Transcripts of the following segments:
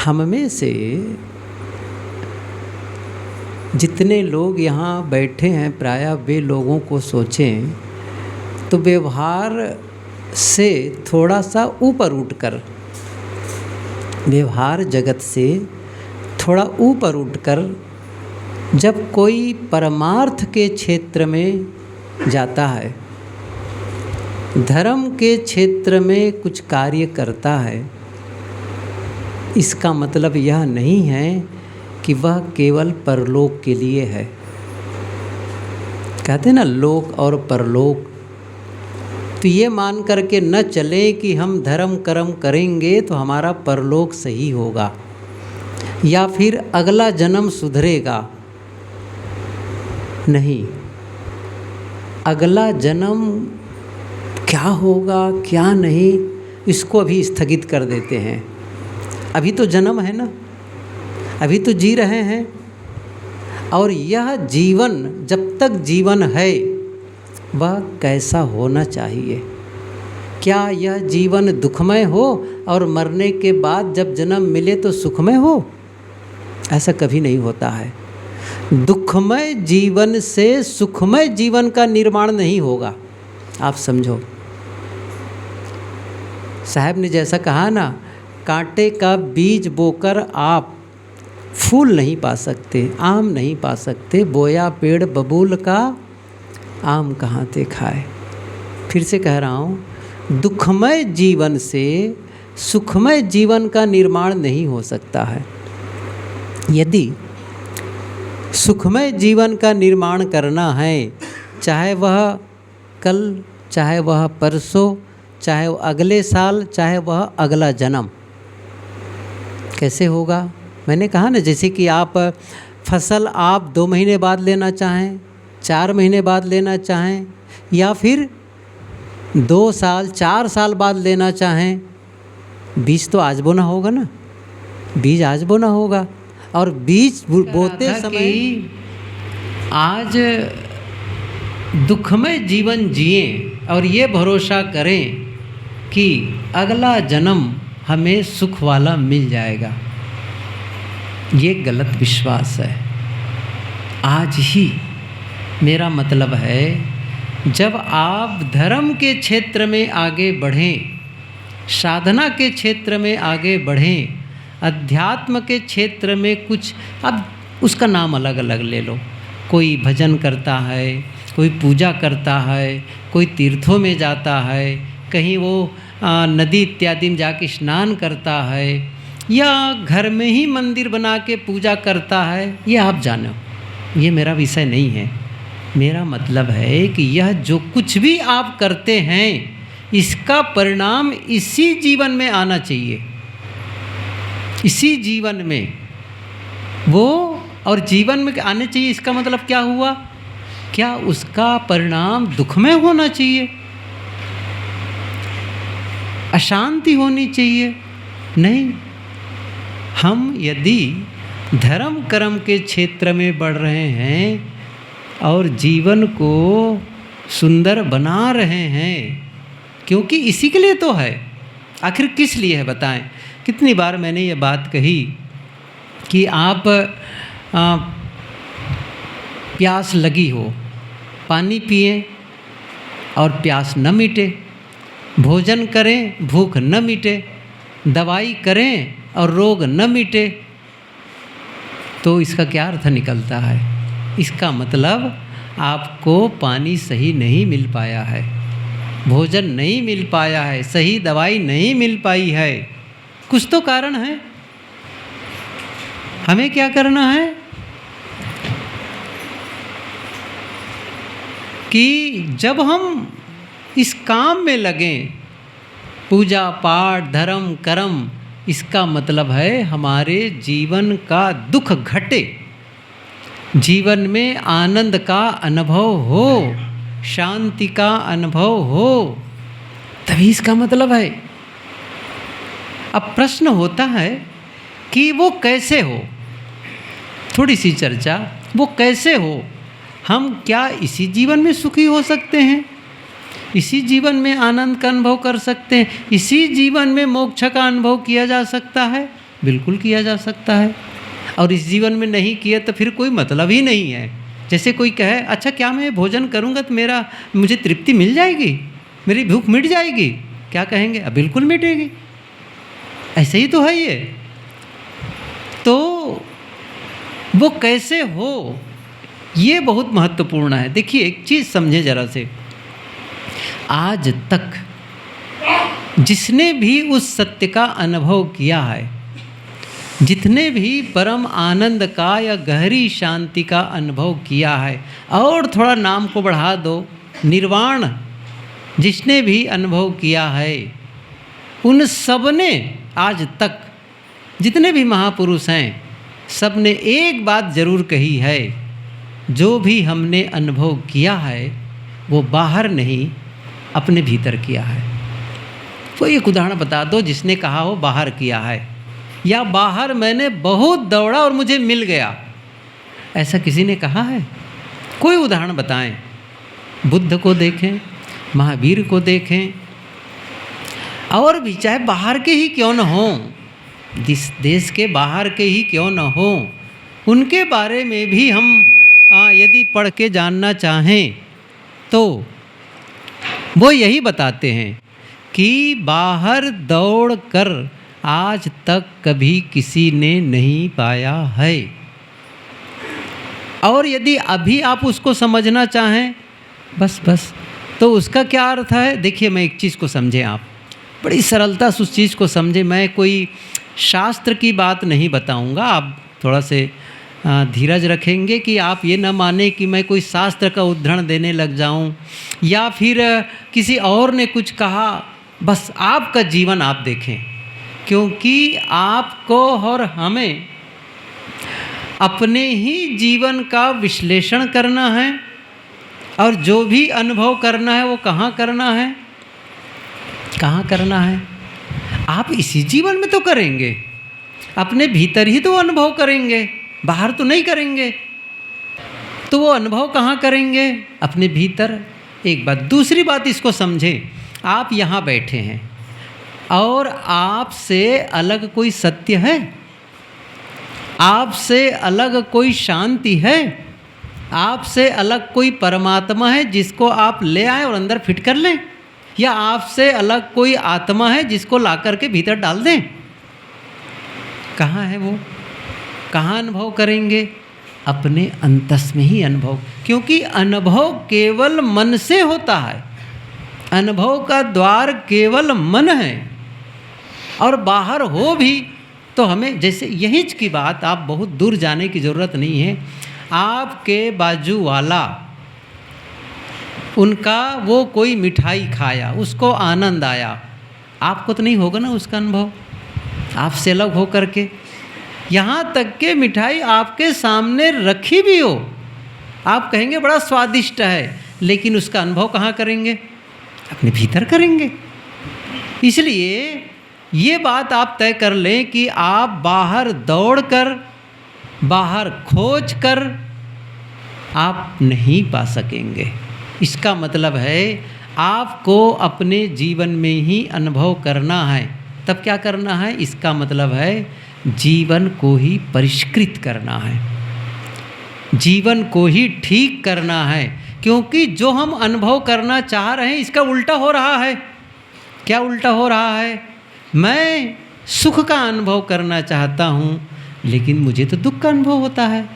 हम में से जितने लोग यहाँ बैठे हैं प्रायः वे लोगों को सोचें तो व्यवहार से थोड़ा सा ऊपर उठकर, व्यवहार जगत से थोड़ा ऊपर उठकर जब कोई परमार्थ के क्षेत्र में जाता है, धर्म के क्षेत्र में कुछ कार्य करता है, इसका मतलब यह नहीं है कि वह केवल परलोक के लिए है। कहते हैं ना लोक और परलोक, तो ये मान करके न चले कि हम धर्म कर्म करेंगे तो हमारा परलोक सही होगा या फिर अगला जन्म सुधरेगा। नहीं, अगला जन्म क्या होगा क्या नहीं इसको अभी स्थगित कर देते हैं। अभी तो जन्म है ना, अभी तो जी रहे हैं, और यह जीवन जब तक जीवन है वह कैसा होना चाहिए? क्या यह जीवन दुखमय हो और मरने के बाद जब जन्म मिले तो सुखमय हो? ऐसा कभी नहीं होता है। दुखमय जीवन से सुखमय जीवन का निर्माण नहीं होगा। आप समझो, साहब ने जैसा कहा ना, कांटे का बीज बोकर आप फूल नहीं पा सकते, आम नहीं पा सकते, बोया पेड़ बबूल का आम कहाँ से खाए। फिर से कह रहा हूँ, दुखमय जीवन से सुखमय जीवन का निर्माण नहीं हो सकता है। यदि सुखमय जीवन का निर्माण करना है, चाहे वह कल, चाहे वह परसों, चाहे वह अगले साल, चाहे वह अगला जन्म, कैसे होगा? मैंने कहा ना, जैसे कि आप फसल आप 2 महीने बाद लेना चाहें, 4 महीने बाद लेना चाहें, या फिर 2 साल 4 साल बाद लेना चाहें, बीज तो आज बोना होगा ना, बीज आज बोना होगा। और बीज बोते समय आज दुखमय जीवन जिएं और ये भरोसा करें कि अगला जन्म हमें सुख वाला मिल जाएगा। ये गलत विश्वास है। आज ही मेरा मतलब है, जब आप धर्म के क्षेत्र में आगे बढ़ें, साधना के क्षेत्र में आगे बढ़ें, अध्यात्म के क्षेत्र में कुछ, अब उसका नाम अलग अलग ले लो, कोई भजन करता है, कोई पूजा करता है, कोई तीर्थों में जाता है, कहीं वो नदी इत्यादि में जाके स्नान करता है, या घर में ही मंदिर बना के पूजा करता है, ये आप जानो, ये मेरा विषय नहीं है। मेरा मतलब है कि यह जो कुछ भी आप करते हैं इसका परिणाम इसी जीवन में आना चाहिए, इसी जीवन में वो, और जीवन में आने चाहिए। इसका मतलब क्या हुआ? क्या उसका परिणाम दुखमय होना चाहिए, अशांति होनी चाहिए? नहीं। हम यदि धर्म कर्म के क्षेत्र में बढ़ रहे हैं और जीवन को सुंदर बना रहे हैं, क्योंकि इसी के लिए तो है। आखिर किस लिए है बताएं? कितनी बार मैंने ये बात कही कि आप प्यास लगी हो, पानी पिएं और प्यास न मिटे, भोजन करें भूख न मिटे, दवाई करें और रोग न मिटे, तो इसका क्या अर्थ निकलता है? इसका मतलब आपको पानी सही नहीं मिल पाया है, भोजन नहीं मिल पाया है, सही दवाई नहीं मिल पाई है। कुछ तो कारण है। हमें क्या करना है कि जब हम इस काम में लगें, पूजा पाठ धर्म कर्म, इसका मतलब है हमारे जीवन का दुख घटे, जीवन में आनंद का अनुभव हो, शांति का अनुभव हो, तभी इसका मतलब है। अब प्रश्न होता है कि वो कैसे हो? थोड़ी सी चर्चा, वो कैसे हो? हम क्या इसी जीवन में सुखी हो सकते हैं? इसी जीवन में आनंद का अनुभव कर सकते हैं? इसी जीवन में मोक्ष का अनुभव किया जा सकता है? बिल्कुल किया जा सकता है, और इस जीवन में नहीं किया तो फिर कोई मतलब ही नहीं है। जैसे कोई कहे अच्छा क्या मैं भोजन करूँगा तो मुझे तृप्ति मिल जाएगी, मेरी भूख मिट जाएगी, क्या कहेंगे? अब बिल्कुल मिटेगी। ऐसे ही तो है ये। तो वो कैसे हो, ये बहुत महत्वपूर्ण है। देखिए एक चीज़ समझे ज़रा से, आज तक जिसने भी उस सत्य का अनुभव किया है, जितने भी परम आनंद का या गहरी शांति का अनुभव किया है, और थोड़ा नाम को बढ़ा दो, निर्वाण जिसने भी अनुभव किया है, उन सब ने आज तक जितने भी महापुरुष हैं, सब ने एक बात ज़रूर कही है, जो भी हमने अनुभव किया है वो बाहर नहीं अपने भीतर किया है। तो एक उदाहरण बता दो जिसने कहा हो बाहर किया है, या बाहर मैंने बहुत दौड़ा और मुझे मिल गया, ऐसा किसी ने कहा है? कोई उदाहरण बताएं। बुद्ध को देखें, महावीर को देखें, और भी चाहे बाहर के ही क्यों न हों, देश के बाहर के ही क्यों न हों, उनके बारे में भी हम यदि पढ़ के जानना चाहें तो वो यही बताते हैं कि बाहर दौड़ कर आज तक कभी किसी ने नहीं पाया है। और यदि अभी आप उसको समझना चाहें बस तो उसका क्या अर्थ है? देखिए मैं एक चीज़ को समझें, आप बड़ी सरलता से उस चीज़ को समझें। मैं कोई शास्त्र की बात नहीं बताऊंगा, आप थोड़ा से धीरज रखेंगे कि आप ये न माने कि मैं कोई शास्त्र का उद्धरण देने लग जाऊं, या फिर किसी और ने कुछ कहा। बस आपका जीवन आप देखें, क्योंकि आपको और हमें अपने ही जीवन का विश्लेषण करना है, और जो भी अनुभव करना है वो कहाँ करना है? कहाँ करना है? आप इसी जीवन में तो करेंगे, अपने भीतर ही तो अनुभव करेंगे, बाहर तो नहीं करेंगे। तो वो अनुभव कहाँ करेंगे? अपने भीतर। एक बात। दूसरी बात इसको समझें, आप यहाँ बैठे हैं और आपसे अलग कोई सत्य है? आपसे अलग कोई शांति है? आपसे अलग कोई परमात्मा है जिसको आप ले आएं और अंदर फिट कर लें? या आपसे अलग कोई आत्मा है जिसको ला करके भीतर डाल दें? कहाँ है वो? कहाँ अनुभव करेंगे? अपने अंतस में ही अनुभव, क्योंकि अनुभव केवल मन से होता है। अनुभव का द्वार केवल मन है, और बाहर हो भी तो हमें, जैसे यही की बात, आप बहुत दूर जाने की ज़रूरत नहीं है। आपके बाजू वाला, उनका वो कोई मिठाई खाया, उसको आनंद आया, आपको तो नहीं होगा ना उसका अनुभव, आपसे अलग हो करके। यहाँ तक के मिठाई आपके सामने रखी भी हो, आप कहेंगे बड़ा स्वादिष्ट है, लेकिन उसका अनुभव कहाँ करेंगे? अपने भीतर करेंगे। इसलिए ये बात आप तय कर लें कि आप बाहर दौड़कर, बाहर खोज कर आप नहीं पा सकेंगे। इसका मतलब है आपको अपने जीवन में ही अनुभव करना है। तब क्या करना है? इसका मतलब है जीवन को ही परिष्कृत करना है, जीवन को ही ठीक करना है, क्योंकि जो हम अनुभव करना चाह रहे हैं इसका उल्टा हो रहा है। क्या उल्टा हो रहा है? मैं सुख का अनुभव करना चाहता हूँ, लेकिन मुझे तो दुख का अनुभव होता है।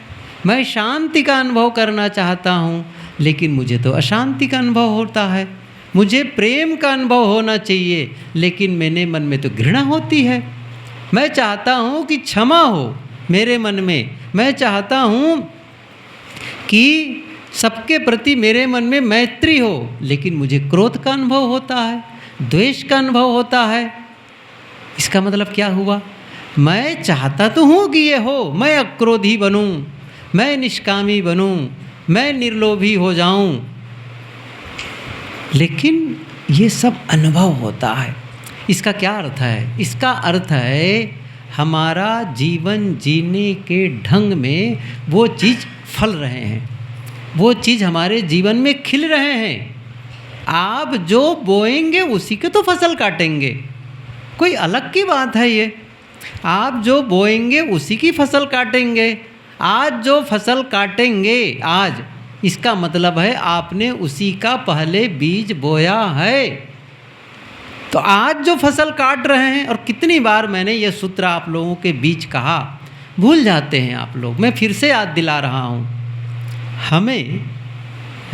मैं शांति का अनुभव करना चाहता हूँ, लेकिन मुझे तो अशांति का अनुभव होता है। मुझे प्रेम का अनुभव होना चाहिए, लेकिन मेरे मन में तो घृणा होती है। मैं चाहता हूँ कि क्षमा हो मेरे मन में, मैं चाहता हूँ कि सबके प्रति मेरे मन में मैत्री हो, लेकिन मुझे क्रोध का अनुभव होता है, द्वेष का अनुभव होता है। इसका मतलब क्या हुआ? मैं चाहता तो हूँ कि ये हो, मैं अक्रोधी बनूँ, मैं निष्कामी बनूँ, मैं निर्लोभी हो जाऊँ, लेकिन ये सब अनुभव होता है। इसका क्या अर्थ है? इसका अर्थ है हमारा जीवन जीने के ढंग में वो चीज़ फल रहे हैं, वो चीज़ हमारे जीवन में खिल रहे हैं। आप जो बोएंगे उसी के तो फसल काटेंगे, कोई अलग की बात है ये। आप जो बोएंगे उसी की फसल काटेंगे। आज जो फसल काटेंगे आज, इसका मतलब है आपने उसी का पहले बीज बोया है। तो आज जो फसल काट रहे हैं, और कितनी बार मैंने ये सूत्र आप लोगों के बीच कहा, भूल जाते हैं आप लोग, मैं फिर से याद दिला रहा हूँ। हमें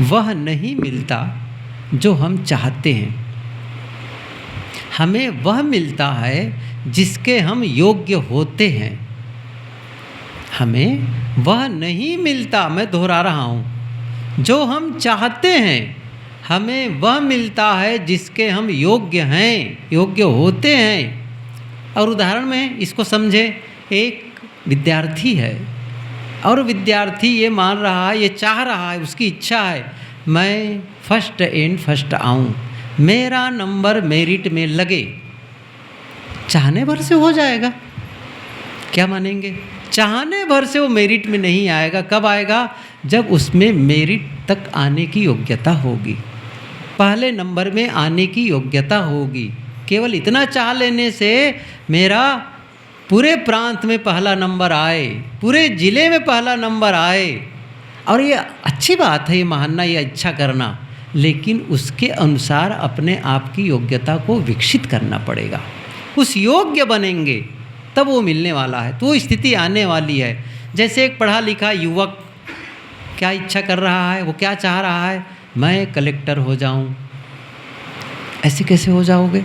वह नहीं मिलता जो हम चाहते हैं, हमें वह मिलता है जिसके हम योग्य होते हैं। हमें वह नहीं मिलता, मैं दोहरा रहा हूँ, जो हम चाहते हैं, हमें वह मिलता है जिसके हम योग्य हैं, योग्य होते हैं। और उदाहरण में इसको समझे, एक विद्यार्थी है और विद्यार्थी ये मान रहा है, ये चाह रहा है, उसकी इच्छा है मैं फर्स्ट आऊँ, मेरा नंबर मेरिट में लगे। चाहने भर से हो जाएगा, क्या मानेंगे? चाहने भर से वो मेरिट में नहीं आएगा। कब आएगा? जब उसमें मेरिट तक आने की योग्यता होगी, पहले नंबर में आने की योग्यता होगी। केवल इतना चाह लेने से मेरा पूरे प्रांत में पहला नंबर आए, पूरे ज़िले में पहला नंबर आए, और ये अच्छी बात है, ये मानना, ये इच्छा करना, लेकिन उसके अनुसार अपने आप की योग्यता को विकसित करना पड़ेगा। उस योग्य बनेंगे तब वो मिलने वाला है, तो वो स्थिति आने वाली है। जैसे एक पढ़ा लिखा युवक क्या इच्छा कर रहा है, वो क्या चाह रहा है, मैं कलेक्टर हो जाऊं। ऐसे कैसे हो जाओगे?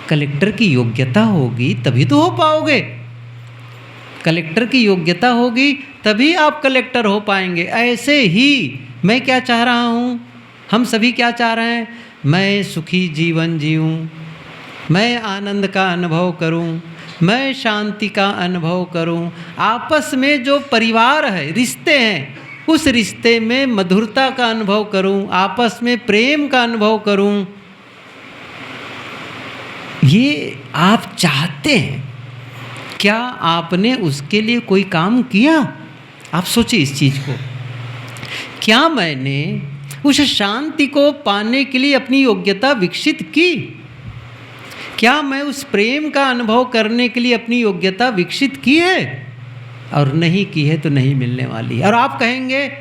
कलेक्टर की योग्यता होगी तभी तो हो पाओगे। कलेक्टर की योग्यता होगी तभी आप कलेक्टर हो पाएंगे। ऐसे ही मैं क्या चाह रहा हूँ, हम सभी क्या चाह रहे हैं, मैं सुखी जीवन जीऊँ, मैं आनंद का अनुभव करूं, मैं शांति का अनुभव करूं, आपस में जो परिवार है, रिश्ते हैं, उस रिश्ते में मधुरता का अनुभव करूं, आपस में प्रेम का अनुभव करूं। ये आप चाहते हैं। क्या आपने उसके लिए कोई काम किया? आप सोचिए इस चीज़ को। क्या मैंने उस शांति को पाने के लिए अपनी योग्यता विकसित की? क्या मैं उस प्रेम का अनुभव करने के लिए अपनी योग्यता विकसित की है? और नहीं की है तो नहीं मिलने वाली। और आप कहेंगे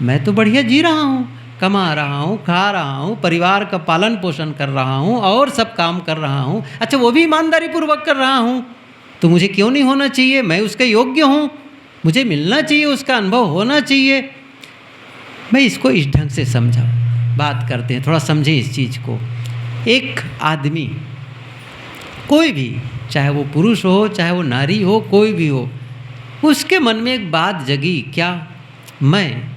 मैं तो बढ़िया जी रहा हूँ, कमा रहा हूँ, खा रहा हूँ, परिवार का पालन पोषण कर रहा हूँ और सब काम कर रहा हूँ, अच्छा वो भी ईमानदारी पूर्वक कर रहा हूँ, तो मुझे क्यों नहीं होना चाहिए? मैं उसके योग्य हूँ, मुझे मिलना चाहिए, उसका अनुभव होना चाहिए। मैं इसको इस ढंग से समझा, बात करते हैं, थोड़ा समझें इस चीज़ को। एक आदमी, कोई भी, चाहे वो पुरुष हो चाहे वो नारी हो, कोई भी हो, उसके मन में एक बात जगी, क्या मैं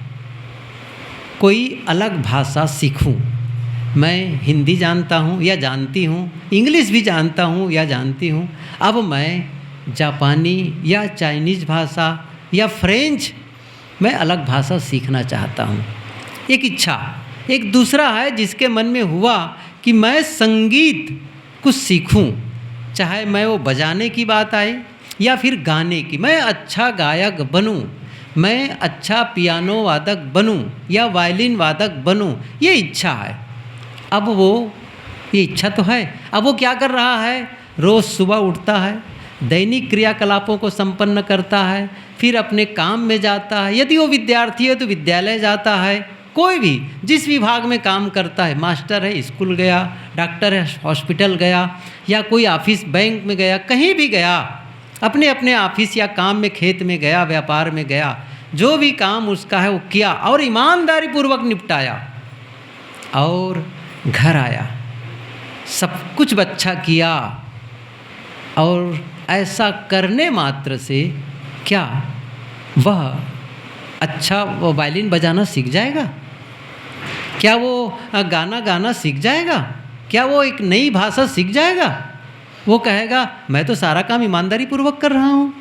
कोई अलग भाषा सीखूं? मैं हिंदी जानता हूँ या जानती हूँ, इंग्लिश भी जानता हूँ या जानती हूँ, अब मैं जापानी या चाइनीज़ भाषा या फ्रेंच, मैं अलग भाषा सीखना चाहता हूँ। एक इच्छा। एक दूसरा है जिसके मन में हुआ कि मैं संगीत कुछ सीखूं, चाहे मैं वो बजाने की बात आए या फिर गाने की, मैं अच्छा गायक बनूं, मैं अच्छा पियानो वादक बनूं या वायलिन वादक बनूं, ये इच्छा है। अब वो, ये इच्छा तो है, अब वो क्या कर रहा है, रोज़ सुबह उठता है, दैनिक क्रियाकलापों को संपन्न करता है, फिर अपने काम में जाता है। यदि वो विद्यार्थी है तो विद्यालय जाता है, कोई भी जिस विभाग में काम करता है, मास्टर है स्कूल गया, डॉक्टर है हॉस्पिटल गया, या कोई ऑफिस बैंक में गया, कहीं भी गया, अपने अपने ऑफिस या काम में, खेत में गया, व्यापार में गया, जो भी काम उसका है वो किया और ईमानदारी पूर्वक निपटाया, और घर आया, सब कुछ अच्छा किया। और ऐसा करने मात्र से क्या वह अच्छा वो वायलिन बजाना सीख जाएगा? क्या वो गाना गाना सीख जाएगा? क्या वो एक नई भाषा सीख जाएगा? वो कहेगा मैं तो सारा काम ईमानदारी पूर्वक कर रहा हूँ,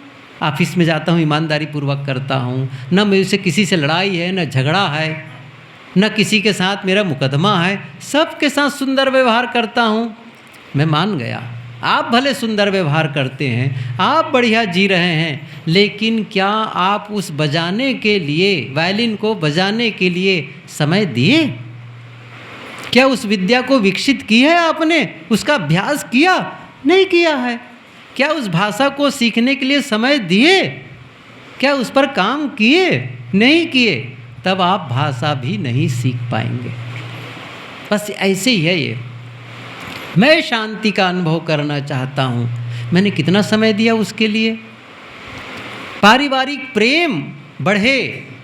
ऑफिस में जाता हूँ ईमानदारी पूर्वक करता हूँ, न मुझसे किसी से लड़ाई है, न झगड़ा है, न किसी के साथ मेरा मुकदमा है, सबके साथ सुंदर व्यवहार करता हूँ। मैं मान गया, आप भले सुंदर व्यवहार करते हैं, आप बढ़िया जी रहे हैं, लेकिन क्या आप उस बजाने के लिए, वायलिन को बजाने के लिए समय दिए? क्या उस विद्या को विकसित की है आपने? उसका अभ्यास किया? नहीं किया है। क्या उस भाषा को सीखने के लिए समय दिए? क्या उस पर काम किए? नहीं किए, तब आप भाषा भी नहीं सीख पाएंगे। बस ऐसे ही है ये। मैं शांति का अनुभव करना चाहता हूँ, मैंने कितना समय दिया उसके लिए? पारिवारिक प्रेम बढ़े,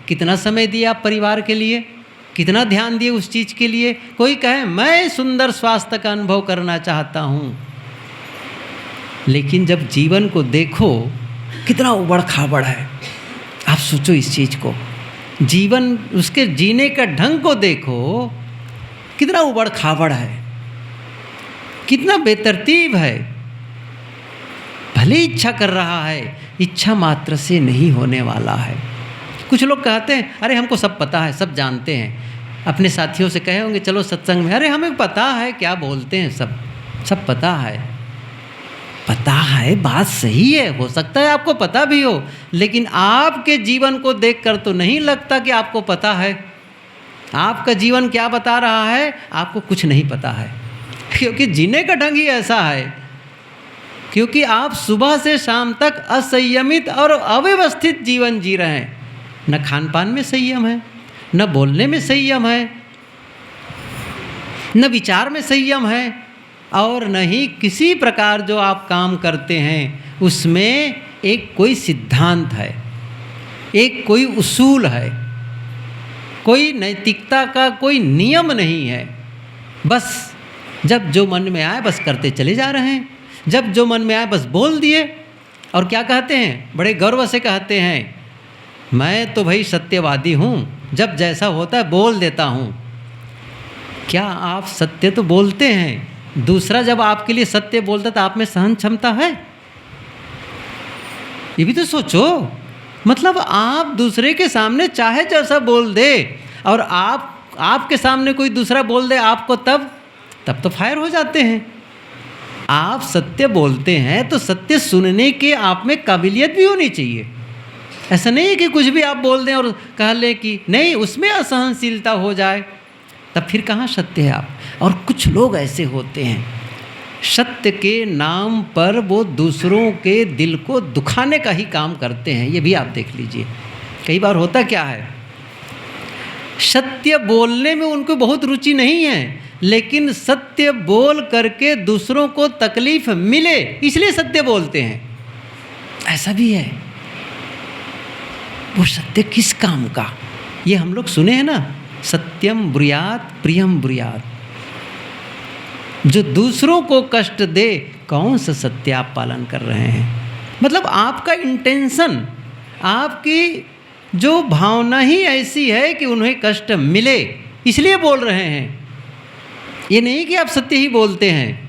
कितना समय दिया आप परिवार के लिए? कितना ध्यान दिए उस चीज़ के लिए? कोई कहे मैं सुंदर स्वास्थ्य का अनुभव करना चाहता हूँ, लेकिन जब जीवन को देखो कितना उबड़ खाबड़ है। आप सोचो इस चीज़ को, जीवन उसके जीने का ढंग को देखो, कितना उबड़ खाबड़ है, कितना बेतरतीब है। भले इच्छा कर रहा है, इच्छा मात्र से नहीं होने वाला है। कुछ लोग कहते हैं अरे हमको सब पता है, सब जानते हैं। अपने साथियों से कहे होंगे चलो सत्संग में, अरे हमें पता है क्या बोलते हैं, सब पता है। पता है, बात सही है, हो सकता है आपको पता भी हो, लेकिन आपके जीवन को देखकर तो नहीं लगता कि आपको पता है। आपका जीवन क्या बता रहा है? आपको कुछ नहीं पता है, क्योंकि जीने का ढंग ही ऐसा है। क्योंकि आप सुबह से शाम तक असंयमित और अव्यवस्थित जीवन जी रहे हैं। न खान पान में संयम है, न बोलने में संयम है, न विचार में संयम है, और न ही किसी प्रकार जो आप काम करते हैं उसमें एक कोई सिद्धांत है, एक कोई उसूल है, कोई नैतिकता का कोई नियम नहीं है। बस जब जो मन में आए बस करते चले जा रहे हैं, जब जो मन में आए बस बोल दिए। और क्या कहते हैं, बड़े गर्व से कहते हैं मैं तो भाई सत्यवादी हूँ, जब जैसा होता है बोल देता हूँ। क्या आप सत्य तो बोलते हैं, दूसरा जब आपके लिए सत्य बोलता तो आप में सहन क्षमता है? ये भी तो सोचो। मतलब आप दूसरे के सामने चाहे जैसा बोल दे, और आपके सामने कोई दूसरा बोल दे आपको, तब तो फायर हो जाते हैं। आप सत्य बोलते हैं तो सत्य सुनने के आप में काबिलियत भी होनी चाहिए। ऐसा नहीं है कि कुछ भी आप बोल दें और कह लें कि नहीं, उसमें असहनशीलता हो जाए, तब फिर कहाँ सत्य है आप। और कुछ लोग ऐसे होते हैं, सत्य के नाम पर वो दूसरों के दिल को दुखाने का ही काम करते हैं। ये भी आप देख लीजिए। कई बार होता क्या है, सत्य बोलने में उनको बहुत रुचि नहीं है, लेकिन सत्य बोल करके दूसरों को तकलीफ मिले इसलिए सत्य बोलते हैं। ऐसा भी है। वो सत्य किस काम का? ये हम लोग सुने हैं ना, सत्यम ब्रूयात प्रियम ब्रूयात। जो दूसरों को कष्ट दे, कौन सा सत्य आप पालन कर रहे हैं? मतलब आपका इंटेंशन, आपकी जो भावना ही ऐसी है कि उन्हें कष्ट मिले इसलिए बोल रहे हैं। ये नहीं कि आप सत्य ही बोलते हैं।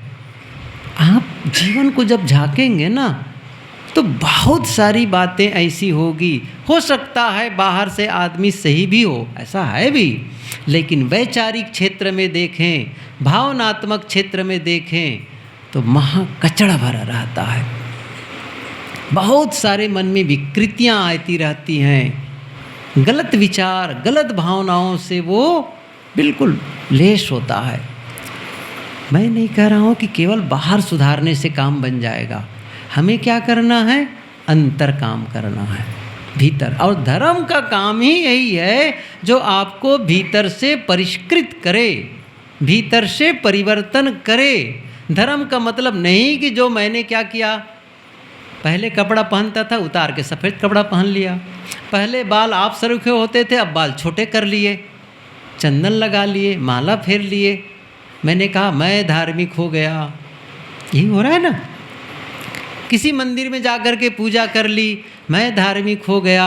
आप जीवन को जब झांकेंगे ना, तो बहुत सारी बातें ऐसी होगी। हो सकता है बाहर से आदमी सही भी हो, ऐसा है भी, लेकिन वैचारिक क्षेत्र में देखें, भावनात्मक क्षेत्र में देखें तो महा कचड़ा भरा रहता है। बहुत सारे मन में विकृतियाँ आती रहती हैं, गलत विचार, गलत भावनाओं से वो बिल्कुल लेश होता है। मैं नहीं कह रहा हूँ कि केवल बाहर सुधारने से काम बन जाएगा। हमें क्या करना है? अंतर काम करना है, भीतर। और धर्म का काम ही यही है जो आपको भीतर से परिष्कृत करे, भीतर से परिवर्तन करे। धर्म का मतलब नहीं कि जो मैंने क्या किया, पहले कपड़ा पहनता था उतार के सफ़ेद कपड़ा पहन लिया, पहले बाल आप सरुखे होते थे अब बाल छोटे कर लिए, चंदन लगा लिए, माला फेर लिए। मैंने कहा मैं धार्मिक हो गया। यही हो रहा है ना। किसी मंदिर में जाकर के पूजा कर ली, मैं धार्मिक हो गया।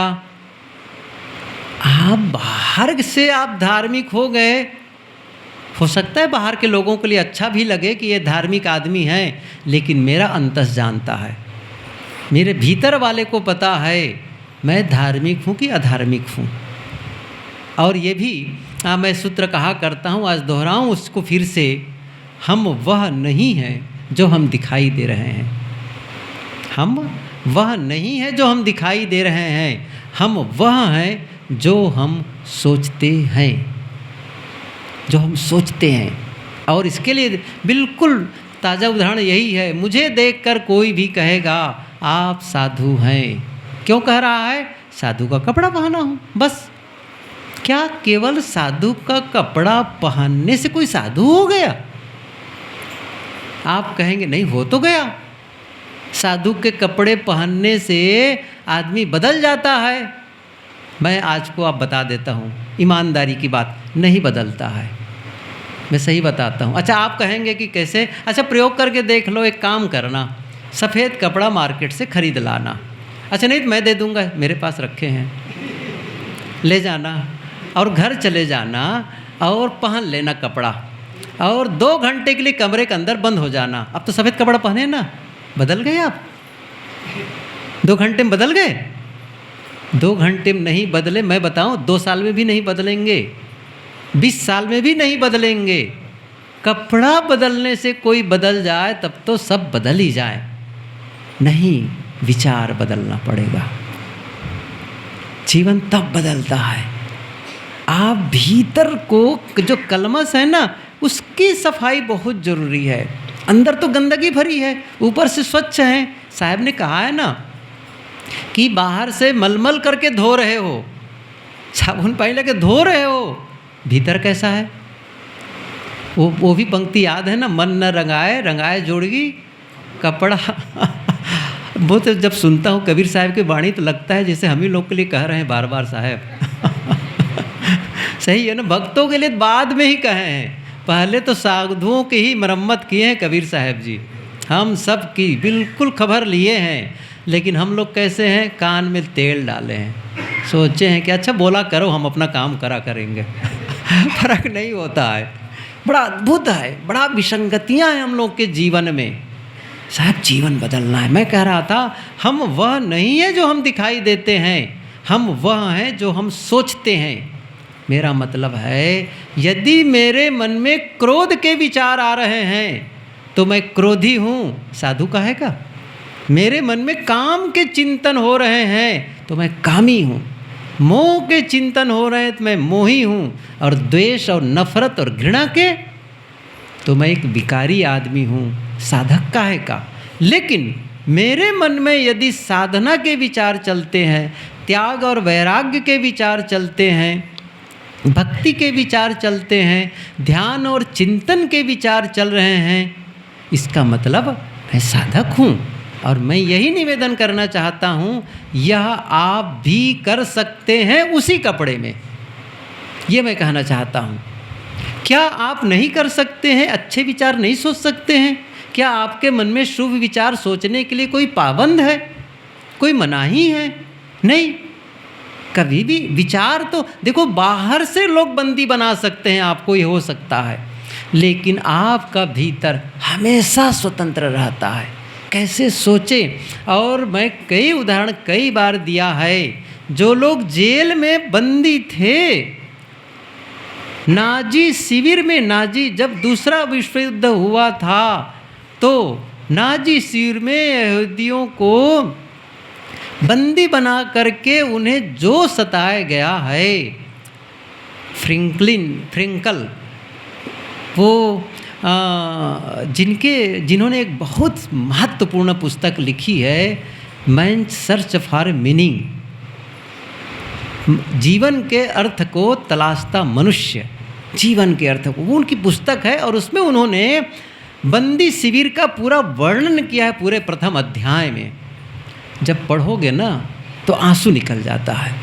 आप बाहर से आप धार्मिक हो गए, हो सकता है बाहर के लोगों के लिए अच्छा भी लगे कि ये धार्मिक आदमी है, लेकिन मेरा अंतस जानता है, मेरे भीतर वाले को पता है मैं धार्मिक हूँ कि अधार्मिक हूँ। और ये भी मैं सूत्र कहा करता हूँ, आज दोहराऊँ उसको फिर से, हम वह नहीं हैं जो हम दिखाई दे रहे हैं। हम वह नहीं है जो हम दिखाई दे रहे हैं, हम वह हैं जो हम सोचते हैं, जो हम सोचते हैं। और इसके लिए बिल्कुल ताज़ा उदाहरण यही है। मुझे देखकर कोई भी कहेगा आप साधु हैं। क्यों कह रहा है? साधु का कपड़ा पहना हूँ, बस। क्या केवल साधु का कपड़ा पहनने से कोई साधु हो गया? आप कहेंगे नहीं, हो तो गया। साधु के कपड़े पहनने से आदमी बदल जाता है। मैं आज को आप बता देता हूँ, ईमानदारी की बात, नहीं बदलता है। मैं सही बताता हूँ। अच्छा, आप कहेंगे कि कैसे? अच्छा, प्रयोग करके देख लो। एक काम करना, सफ़ेद कपड़ा मार्केट से खरीद लाना। अच्छा, नहीं तो मैं दे दूँगा, मेरे पास रखे हैं, ले जाना और घर चले जाना और पहन लेना कपड़ा, और 2 घंटे के लिए कमरे के अंदर बंद हो जाना। अब तो सफ़ेद कपड़ा पहने ना, बदल गए आप? 2 घंटे में बदल गए? 2 घंटे में नहीं बदले, मैं बताऊं, 2 साल में भी नहीं बदलेंगे, 20 साल में भी नहीं बदलेंगे। कपड़ा बदलने से कोई बदल जाए तब तो सब बदल ही जाए। नहीं, विचार बदलना पड़ेगा। जीवन तब बदलता है। आप भीतर को जो कलमश है ना, उसकी सफाई बहुत ज़रूरी है। अंदर तो गंदगी भरी है, ऊपर से स्वच्छ है। साहब ने कहा है ना कि बाहर से मलमल करके धो रहे हो, साबुन पानी लेके धो रहे हो, भीतर कैसा है? वो भी पंक्ति याद है ना, मन न रंगाए रंगाए जोड़गी कपड़ा। वो तो जब सुनता हूँ कबीर साहब की वाणी तो लगता है जैसे हम ही लोग के लिए कह रहे हैं बार बार साहब। सही है ना, भक्तों के लिए बाद में ही कहे हैं, पहले तो साधुओं की ही मरम्मत किए हैं कबीर साहब जी। हम सब की बिल्कुल खबर लिए हैं, लेकिन हम लोग कैसे हैं, कान में तेल डाले हैं, सोचे हैं कि अच्छा बोला करो, हम अपना काम करा करेंगे। फर्क नहीं होता है। बड़ा अद्भुत है, बड़ा विसंगतियाँ हैं हम लोग के जीवन में। साहब जीवन बदलना है। मैं कह रहा था, हम वह नहीं है जो हम दिखाई देते हैं, हम वह हैं जो हम सोचते हैं। मेरा मतलब है, यदि मेरे मन में क्रोध के विचार आ रहे हैं तो मैं क्रोधी हूँ, साधु कहेगा। मेरे मन में काम के चिंतन हो रहे हैं तो मैं कामी हूँ। मोह के चिंतन हो रहे हैं तो मैं मोही हूँ, और द्वेष और नफरत और घृणा के तो मैं एक विकारी आदमी हूँ, साधक काहे का। लेकिन मेरे मन में यदि साधना के विचार चलते हैं, त्याग और वैराग्य के विचार चलते हैं, भक्ति के विचार चलते हैं, ध्यान और चिंतन के विचार चल रहे हैं, इसका मतलब मैं साधक हूँ। और मैं यही निवेदन करना चाहता हूँ, यह आप भी कर सकते हैं उसी कपड़े में। ये मैं कहना चाहता हूँ। क्या आप नहीं कर सकते हैं? अच्छे विचार नहीं सोच सकते हैं? क्या आपके मन में शुभ विचार सोचने के लिए कोई पाबंद है, कोई मनाही है? नहीं। कभी भी विचार तो देखो, बाहर से लोग बंदी बना सकते हैं आपको, ये हो सकता है, लेकिन आपका भीतर हमेशा स्वतंत्र रहता है। कैसे सोचें? और मैं कई उदाहरण कई बार दिया है। जो लोग जेल में बंदी थे, नाजी शिविर में, नाजी जब दूसरा विश्व युद्ध हुआ था तो नाजी शिविर में यहूदियों को बंदी बना करके उन्हें जो सताया गया है, फ्रिंकल, वो जिन्होंने एक बहुत महत्वपूर्ण पुस्तक लिखी है, मैन्स सर्च फॉर मीनिंग, जीवन के अर्थ को तलाशता मनुष्य, जीवन के अर्थ को, वो उनकी पुस्तक है। और उसमें उन्होंने बंदी शिविर का पूरा वर्णन किया है पूरे प्रथम अध्याय में। जब पढ़ोगे ना तो आंसू निकल जाता है।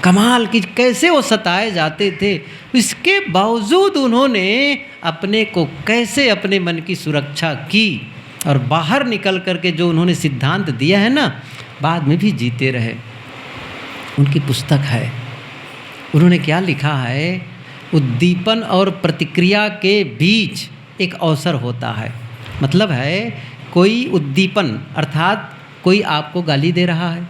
कमाल की, कैसे वो सताए जाते थे, इसके बावजूद उन्होंने अपने को कैसे, अपने मन की सुरक्षा की, और बाहर निकल करके जो उन्होंने सिद्धांत दिया है ना, बाद में भी जीते रहे। उनकी पुस्तक है। उन्होंने क्या लिखा है, उद्दीपन और प्रतिक्रिया के बीच एक अवसर होता है। मतलब है, कोई उद्दीपन अर्थात कोई आपको गाली दे रहा है,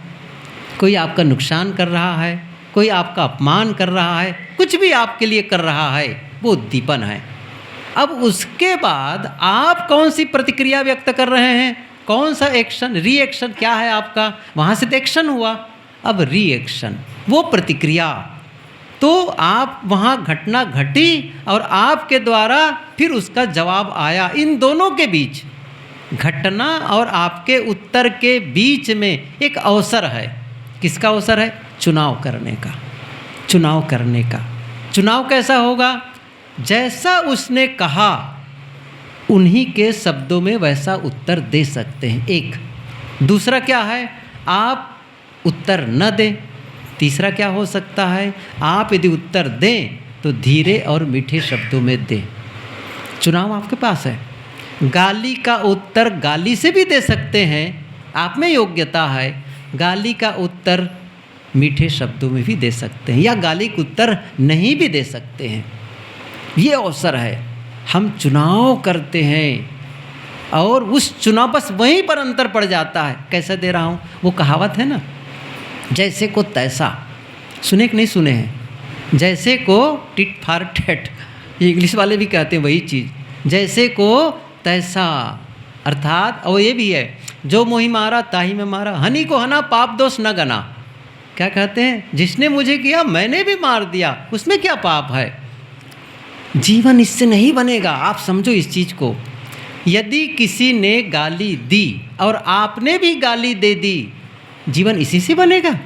कोई आपका नुकसान कर रहा है, कोई आपका अपमान कर रहा है, कुछ भी आपके लिए कर रहा है, वो उद्दीपन है। अब उसके बाद आप कौन सी प्रतिक्रिया व्यक्त कर रहे हैं, कौन सा एक्शन, रिएक्शन क्या है आपका? वहाँ से तो एक्शन हुआ, अब रिएक्शन, वो प्रतिक्रिया। तो आप वहाँ घटना घटी और आपके द्वारा फिर उसका जवाब आया। इन दोनों के बीच, घटना और आपके उत्तर के बीच में एक अवसर है। किसका अवसर है? चुनाव करने का। चुनाव करने का। चुनाव कैसा होगा? जैसा उसने कहा उन्हीं के शब्दों में वैसा उत्तर दे सकते हैं, एक। दूसरा क्या है? आप उत्तर न दें। तीसरा क्या हो सकता है? आप यदि उत्तर दें तो धीरे और मीठे शब्दों में दें। चुनाव आपके पास है। गाली का उत्तर गाली से भी दे सकते हैं, आप में योग्यता है। गाली का उत्तर मीठे शब्दों में भी दे सकते हैं, या गाली का उत्तर नहीं भी दे सकते हैं। ये अवसर है। हम चुनाव करते हैं और उस चुनाव बस वहीं पर अंतर पड़ जाता है। कैसे दे रहा हूँ? वो कहावत है ना, जैसे को तैसा। सुने कि नहीं सुने हैं? जैसे को टिट फॉर टैट, ये इंग्लिश वाले भी कहते हैं वही चीज़। जैसे को तैसा, अर्थात और ये भी है, जो मोहि मारा ताही में मारा, हनी को हना पाप दोष न गना। क्या कहते हैं? जिसने मुझे किया मैंने भी मार दिया, उसमें क्या पाप है? जीवन इससे नहीं बनेगा। आप समझो इस चीज़ को। यदि किसी ने गाली दी और आपने भी गाली दे दी, जीवन इसी से बनेगा?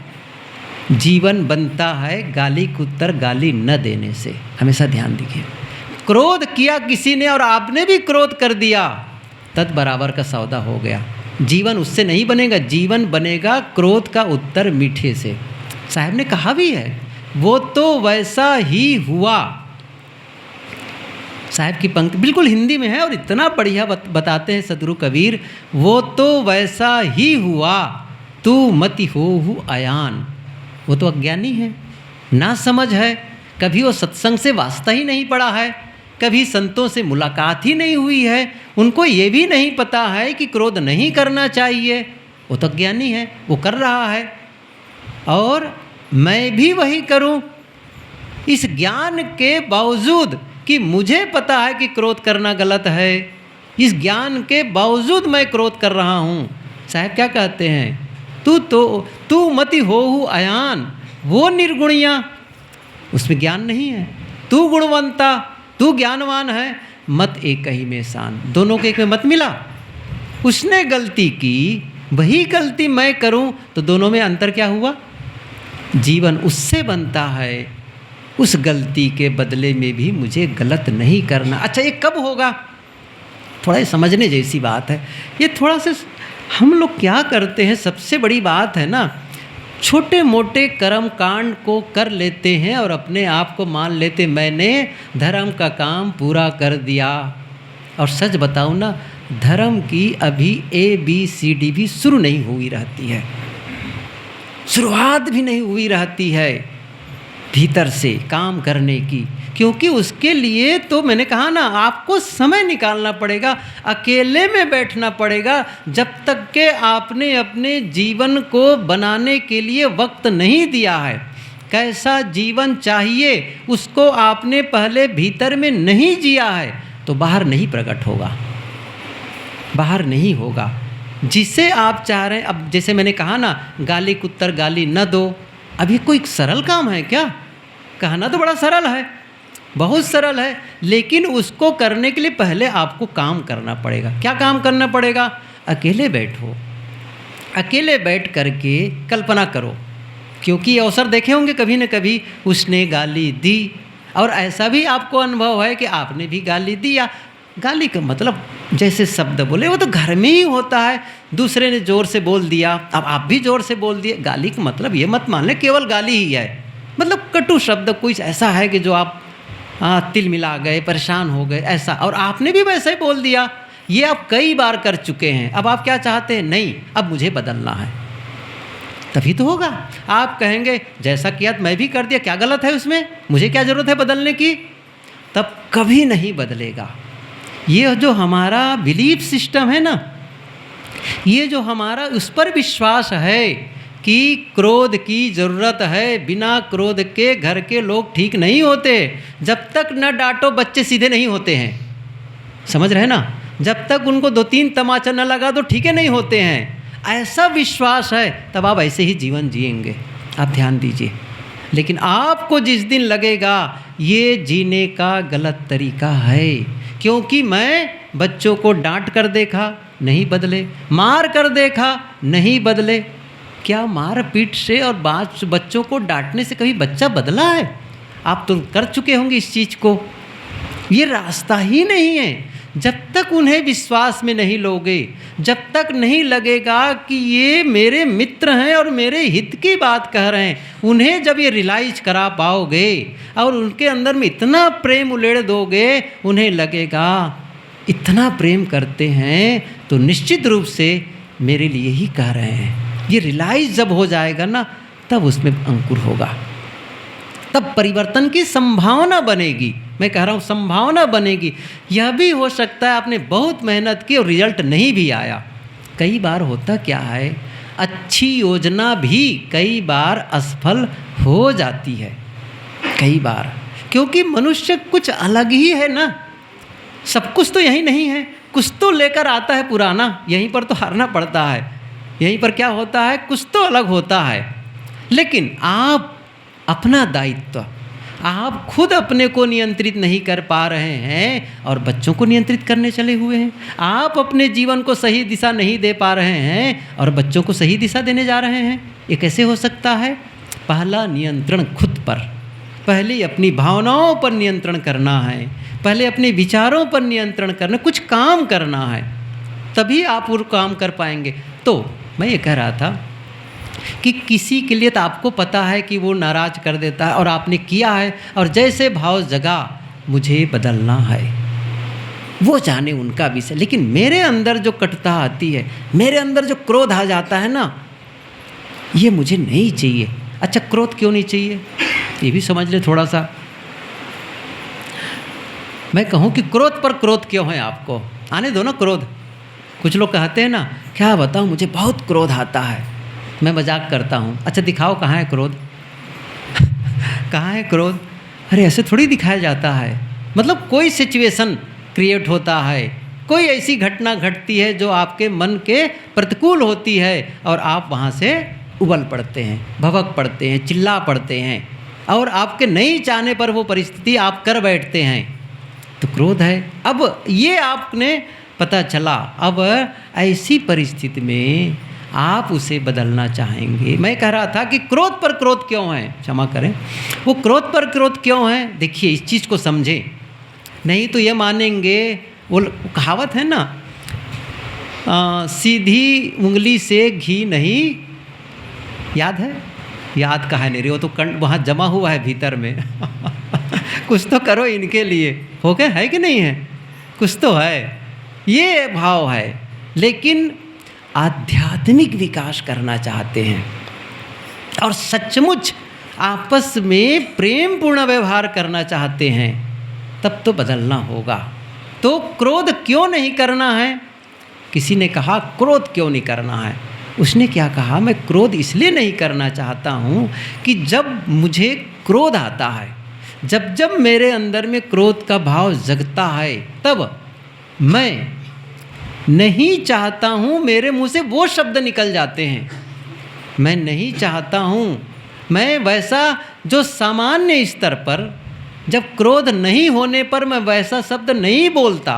जीवन बनता है गाली का उत्तर गाली न देने से। हमेशा ध्यान दीजिए। क्रोध किया किसी ने और आपने भी क्रोध कर दिया, तद बराबर का सौदा हो गया। जीवन उससे नहीं बनेगा। जीवन बनेगा क्रोध का उत्तर मीठे से। साहब ने कहा भी है, वो तो वैसा ही हुआ। साहब की पंक्ति बिल्कुल हिंदी में है और इतना बढ़िया बताते हैं सदगुरु कबीर, वो तो वैसा ही हुआ तू मति होहु अयान। वो तो अज्ञानी है, ना समझ है, कभी वो सत्संग से वास्ता ही नहीं पड़ा है, कभी संतों से मुलाकात ही नहीं हुई है, उनको ये भी नहीं पता है कि क्रोध नहीं करना चाहिए। वो तो अज्ञानी है, वो कर रहा है और मैं भी वही करूं। इस ज्ञान के बावजूद कि मुझे पता है कि क्रोध करना गलत है, इस ज्ञान के बावजूद मैं क्रोध कर रहा हूँ। साहब क्या कहते हैं? तू मति होहु अयान। वो निर्गुणिया, उसमें ज्ञान नहीं है। तू गुणवंता, तू ज्ञानवान है, मत एक ही में शान। दोनों के एक में मत मिला। उसने गलती की, वही गलती मैं करूं, तो दोनों में अंतर क्या हुआ? जीवन उससे बनता है, उस गलती के बदले में भी मुझे गलत नहीं करना। अच्छा, ये कब होगा? थोड़ा समझने जैसी बात है ये। थोड़ा सा हम लोग क्या करते हैं, सबसे बड़ी बात है ना, छोटे मोटे कर्म कांड को कर लेते हैं और अपने आप को मान लेते मैंने धर्म का काम पूरा कर दिया। और सच बताऊं ना, धर्म की अभी ABCD भी शुरू नहीं हुई रहती है, शुरुआत भी नहीं हुई रहती है भीतर से काम करने की। क्योंकि उसके लिए तो मैंने कहा ना, आपको समय निकालना पड़ेगा, अकेले में बैठना पड़ेगा। जब तक के आपने अपने जीवन को बनाने के लिए वक्त नहीं दिया है, कैसा जीवन चाहिए उसको आपने पहले भीतर में नहीं जिया है, तो बाहर नहीं प्रकट होगा, बाहर नहीं होगा। जिसे आप चाह रहे हैं, अब जैसे मैंने कहा ना, गाली के उत्तर गाली न दो। अभी कोई सरल काम है क्या? कहना तो बड़ा सरल है, बहुत सरल है, लेकिन उसको करने के लिए पहले आपको काम करना पड़ेगा। क्या काम करना पड़ेगा? अकेले बैठो, अकेले बैठ करके कल्पना करो। क्योंकि ये अवसर देखे होंगे कभी न कभी, उसने गाली दी और ऐसा भी आपको अनुभव है कि आपने भी गाली दी। या गाली का मतलब जैसे शब्द बोले वो तो घर में ही होता है, दूसरे ने ज़ोर से बोल दिया, अब आप भी ज़ोर से बोल दिए। गाली का मतलब ये मत मान ले केवल गाली ही है, मतलब कटु शब्द कुछ ऐसा है कि जो आप तिल मिला गए, परेशान हो गए, ऐसा। और आपने भी वैसे ही बोल दिया। ये आप कई बार कर चुके हैं। अब आप क्या चाहते हैं? नहीं, अब मुझे बदलना है, तभी तो होगा। आप कहेंगे जैसा किया मैं भी कर दिया, क्या गलत है उसमें, मुझे क्या ज़रूरत है बदलने की? तब कभी नहीं बदलेगा। ये जो हमारा बिलीफ सिस्टम है ना, ये जो हमारा उस पर विश्वास है कि क्रोध की ज़रूरत है, बिना क्रोध के घर के लोग ठीक नहीं होते। जब तक न डांटो बच्चे सीधे नहीं होते हैं, समझ रहे ना? जब तक उनको 2-3 तमाचा न लगा दो ठीक है नहीं होते हैं। ऐसा विश्वास है, तब आप ऐसे ही जीवन जिएंगे। आप ध्यान दीजिए। लेकिन आपको जिस दिन लगेगा ये जीने का गलत तरीका है, क्योंकि मैं बच्चों को डांट कर देखा नहीं बदले, मार कर देखा नहीं बदले। क्या मार पीट से और बच्चों को डांटने से कभी बच्चा बदला है? आप तो कर चुके होंगे इस चीज़ को। ये रास्ता ही नहीं है। जब तक उन्हें विश्वास में नहीं लोगे, जब तक नहीं लगेगा कि ये मेरे मित्र हैं और मेरे हित की बात कह रहे हैं, उन्हें जब ये रियलाइज करा पाओगे और उनके अंदर में इतना प्रेम उलेड़ दोगे, उन्हें लगेगा इतना प्रेम करते हैं तो निश्चित रूप से मेरे लिए ही कह रहे हैं। ये रियलाइज जब हो जाएगा ना, तब उसमें अंकुर होगा, तब परिवर्तन की संभावना बनेगी। मैं कह रहा हूँ संभावना बनेगी। यह भी हो सकता है आपने बहुत मेहनत की और रिजल्ट नहीं भी आया। कई बार होता क्या है, अच्छी योजना भी कई बार असफल हो जाती है, कई बार, क्योंकि मनुष्य कुछ अलग ही है ना। सब कुछ तो यही नहीं है, कुछ तो लेकर आता है पुराना, यहीं पर तो हारना पड़ता है। यहीं पर क्या होता है, कुछ तो अलग होता है। लेकिन आप अपना दायित्व, आप खुद अपने को नियंत्रित नहीं कर पा रहे हैं और बच्चों को नियंत्रित करने चले हुए हैं। आप अपने जीवन को सही दिशा नहीं दे पा रहे हैं और बच्चों को सही दिशा देने जा रहे हैं। ये कैसे हो सकता है? पहला नियंत्रण खुद पर, पहले अपनी भावनाओं पर नियंत्रण करना है, पहले अपने विचारों पर नियंत्रण करना, कुछ काम करना है, तभी आप वो काम कर पाएंगे। तो मैं ये कह रहा था कि किसी के लिए तो आपको पता है कि वो नाराज़ कर देता है और आपने किया है, और जैसे भाव जगा मुझे बदलना है, वो जाने उनका विषय। लेकिन मेरे अंदर जो कटुता आती है, मेरे अंदर जो क्रोध आ जाता है ना, ये मुझे नहीं चाहिए। अच्छा, क्रोध क्यों नहीं चाहिए ये भी समझ ले थोड़ा सा। मैं कहूँ कि क्रोध पर क्रोध क्यों है आपको, आने दो ना क्रोध। कुछ लोग कहते हैं ना, क्या बताऊँ मुझे बहुत क्रोध आता है। मैं मजाक करता हूँ, अच्छा दिखाओ कहाँ है क्रोध कहाँ है क्रोध? अरे ऐसे थोड़ी दिखाया जाता है। मतलब कोई सिचुएशन क्रिएट होता है, कोई ऐसी घटना घटती है जो आपके मन के प्रतिकूल होती है और आप वहाँ से उबल पड़ते हैं, भभक पड़ते हैं, चिल्ला पड़ते हैं, और आपके नहीं चाहने पर वो परिस्थिति आप कर बैठते हैं, तो क्रोध है। अब ये आपने पता चला, अब ऐसी परिस्थिति में आप उसे बदलना चाहेंगे। मैं कह रहा था कि क्रोध पर क्रोध क्यों है, क्षमा करें, वो क्रोध पर क्रोध क्यों है? देखिए इस चीज़ को समझें, नहीं तो ये मानेंगे, वो कहावत है ना, सीधी उंगली से घी नहीं, याद है? याद कहाँ नहीं रही, वो तो कंठ वहाँ जमा हुआ है भीतर में कुछ तो करो इनके लिए, हो गया है कि नहीं है? कुछ तो है, ये भाव है। लेकिन आध्यात्मिक विकास करना चाहते हैं और सचमुच आपस में प्रेम पूर्ण व्यवहार करना चाहते हैं, तब तो बदलना होगा। तो क्रोध क्यों नहीं करना है? किसी ने कहा क्रोध क्यों नहीं करना है? उसने क्या कहा, मैं क्रोध इसलिए नहीं करना चाहता हूँ कि जब मुझे क्रोध आता है, जब जब मेरे अंदर में क्रोध का भाव जगता है, तब मैं नहीं चाहता हूँ मेरे मुंह से वो शब्द निकल जाते हैं। मैं नहीं चाहता हूँ, मैं वैसा जो सामान्य स्तर पर जब क्रोध नहीं होने पर मैं वैसा शब्द नहीं बोलता,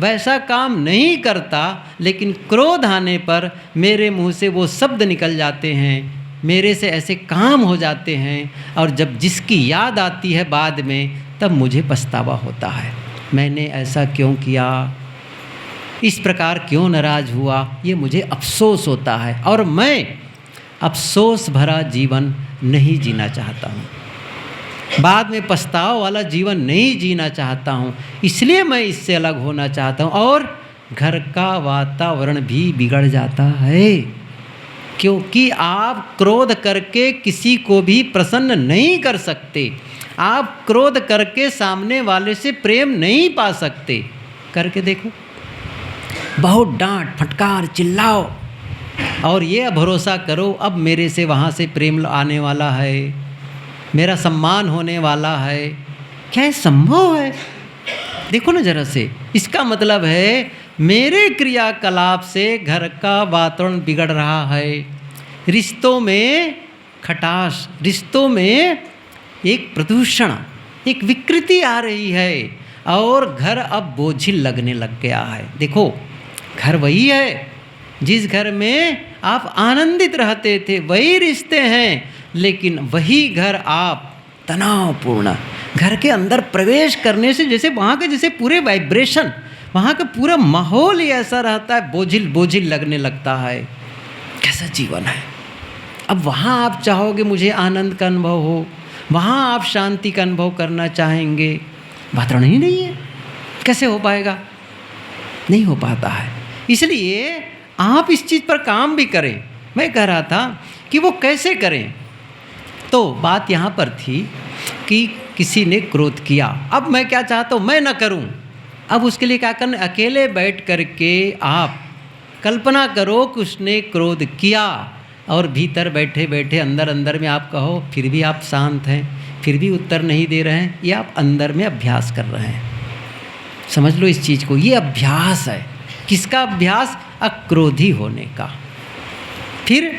वैसा काम नहीं करता, लेकिन क्रोध आने पर मेरे मुंह से वो शब्द निकल जाते हैं, मेरे से ऐसे काम हो जाते हैं, और जब जिसकी याद आती है बाद में, तब मुझे पछतावा होता है, मैंने ऐसा क्यों किया, इस प्रकार क्यों नाराज हुआ, ये मुझे अफसोस होता है। और मैं अफसोस भरा जीवन नहीं जीना चाहता हूँ, बाद में पछतावा वाला जीवन नहीं जीना चाहता हूँ, इसलिए मैं इससे अलग होना चाहता हूँ। और घर का वातावरण भी बिगड़ जाता है, क्योंकि आप क्रोध करके किसी को भी प्रसन्न नहीं कर सकते, आप क्रोध करके सामने वाले से प्रेम नहीं पा सकते। करके देखो, बहुत डांट फटकार चिल्लाओ और ये भरोसा करो अब मेरे से वहाँ से प्रेम आने वाला है, मेरा सम्मान होने वाला है, क्या ये संभव है? देखो ना जरा से, इसका मतलब है मेरे क्रियाकलाप से घर का वातावरण बिगड़ रहा है, रिश्तों में खटास, रिश्तों में एक प्रदूषण, एक विकृति आ रही है और घर अब बोझिल लगने लग गया है। देखो, घर वही है जिस घर में आप आनंदित रहते थे, वही रिश्ते हैं, लेकिन वही घर आप तनावपूर्ण, घर के अंदर प्रवेश करने से जैसे वहाँ के जैसे पूरे वाइब्रेशन, वहाँ का पूरा माहौल ही ऐसा रहता है, बोझिल बोझिल लगने लगता है। कैसा जीवन है। अब वहाँ आप चाहोगे मुझे आनंद का अनुभव हो, वहाँ आप शांति का अनुभव करना चाहेंगे, वातावरण ही नहीं है, कैसे हो पाएगा? नहीं हो पाता है। इसलिए आप इस चीज़ पर काम भी करें। मैं कह रहा था कि वो कैसे करें, तो बात यहाँ पर थी कि किसी ने क्रोध किया। अब मैं क्या चाहता हूँ, मैं ना करूँ। अब उसके लिए क्या करना, अकेले बैठ करके आप कल्पना करो कि उसने क्रोध किया और भीतर बैठे बैठे अंदर अंदर में आप कहो, फिर भी आप शांत हैं, फिर भी उत्तर नहीं दे रहे हैं, ये आप अंदर में अभ्यास कर रहे हैं। समझ लो इस चीज़ को, ये अभ्यास है। किसका अभ्यास? अक्रोधी होने का। फिर